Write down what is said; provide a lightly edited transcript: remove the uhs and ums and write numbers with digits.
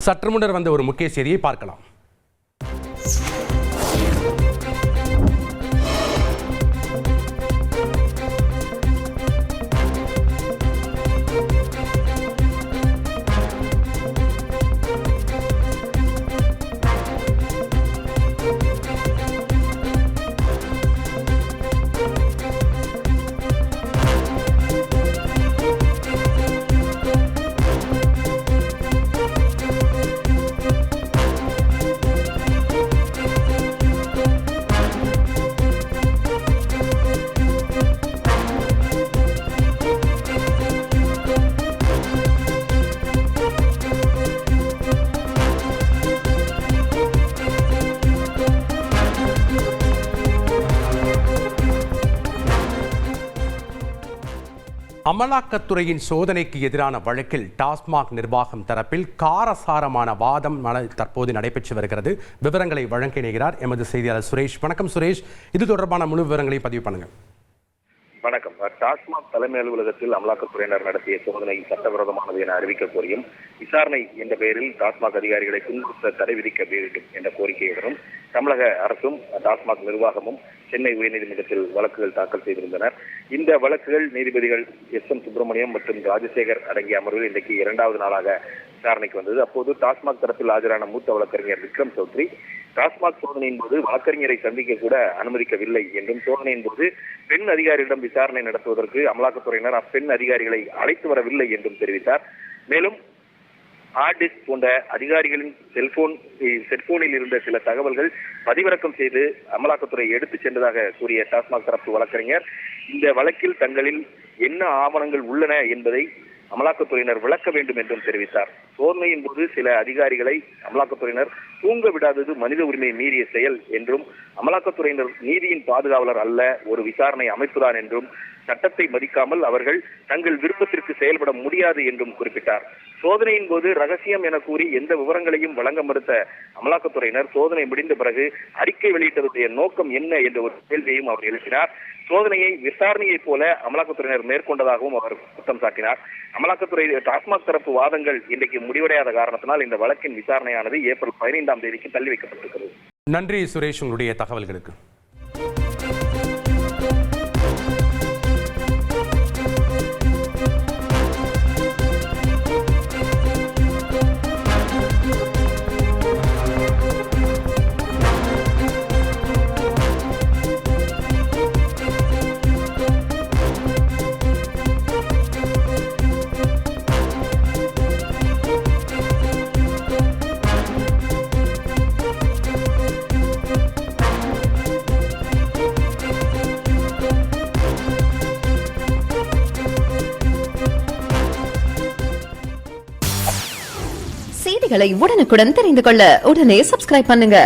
சற்று முன்னர் வந்த ஒரு முக்கிய செய்தியை பார்க்கலாம். அமலாக்கத்துறையின் சோதனைக்கு எதிரான வழக்கில் டாஸ்மாக் நிர்வாகம் தரப்பில் காரசாரமான வாதம் தற்போது நடைபெற்று வருகிறது. விவரங்களை வழங்க இணைகிறார் எமது செய்தியாளர் சுரேஷ். வணக்கம் சுரேஷ், இது தொடர்பான முழு விவரங்களை பதிவு பண்ணுங்க. வணக்கம். டாஸ்மாக் தலைமை அலுவலகத்தில் அமலாக்கத்துறையினர் நடத்திய சோதனை சட்டவிரோதமானது என அறிவிக்க கோரியும் விசாரணை என்ற பெயரில் டாஸ்மாக் அதிகாரிகளை துன்புறுத்த தடை விதிக்க வேண்டும் என்ற கோரிக்கையுடனும் தமிழக அரசும் டாஸ்மாக் நிர்வாகமும் சென்னை உயர்நீதிமன்றத்தில் வழக்குகள் தாக்கல் செய்திருந்தனர். இந்த வழக்குகள் நீதிபதிகள் எஸ்.எம். சுப்பிரமணியம் மற்றும் ராஜசேகர் அடங்கிய அமர்வில் இன்றைக்கு இரண்டாவது நாளாக விசாரணைக்கு வந்தது. அப்போது டாஸ்மாக் தரப்பில் ஆஜரான மூத்த வழக்கறிஞர் விக்ரம் சௌத்ரி டாஸ்மாக் சோதனையின் போது வழக்கறிஞரை சந்திக்க கூட அனுமதிக்கவில்லை என்றும், சோதனையின் போது பெண் அதிகாரியிடம் விசாரணை நடத்துவதற்கு அமலாக்கத்துறையினர் அப்பெண் அதிகாரிகளை அழைத்து வரவில்லை என்றும் தெரிவித்தார். மேலும் ஹார்ட் டிஸ்க் போன்ற அதிகாரிகளின் செல்போனில் இருந்த சில தகவல்கள் பதிவிறக்கம் செய்து அமலாக்கத்துறை எடுத்துச் சென்றதாக கூறிய டாஸ்மாக் தரப்பு வழக்கறிஞர் இந்த வழக்கில் தங்களில் என்ன ஆவணங்கள் உள்ளன என்பதை அமலாக்கத்துறையினர் விளக்க வேண்டும் என்றும் தெரிவித்தார். சோதனையின் போது சில அதிகாரிகளை அமலாக்கத்துறையினர் தூங்க விடாதது மனித உரிமை மீறிய செயல் என்றும், அமலாக்கத்துறையினர் நீதியின் பாதுகாவலர் அல்ல, ஒரு விசாரணை அமைப்புதான் என்றும், சட்டத்தை மதிக்காமல் அவர்கள் தங்கள் விருப்பத்திற்கு செயல்பட முடியாது என்றும் குறிப்பிட்டார். சோதனையின் போது ரகசியம் என கூறி எந்த விவரங்களையும் வழங்க மறுத்த அமலாக்கத்துறையினர் சோதனை முடிந்த பிறகு அறிக்கை வெளியிட்டதுடைய நோக்கம் என்ன என்ற ஒரு கேள்வியையும் அவர் எழுப்பினார். சோதனையை விசாரணையை போல அமலாக்கத்துறையினர் மேற்கொண்டதாகவும் அவர் குற்றம் சாட்டினார். அமலாக்கத்துறை டாஸ்மாக் தரப்பு வாதங்கள் இன்றைக்கு முடிவடையாத காரணத்தினால் இந்த வழக்கின் விசாரணையானது ஏப்ரல் 15ஆம் தேதிக்கு தள்ளி வைக்கப்பட்டிருக்கிறது. நன்றி சுரேஷ், உங்களுடைய தகவல்களுக்கு. செய்திகளை உடனுக்குடன் தெரிந்து கொள்ள உடனே சப்ஸ்கிரைப் பண்ணுங்க.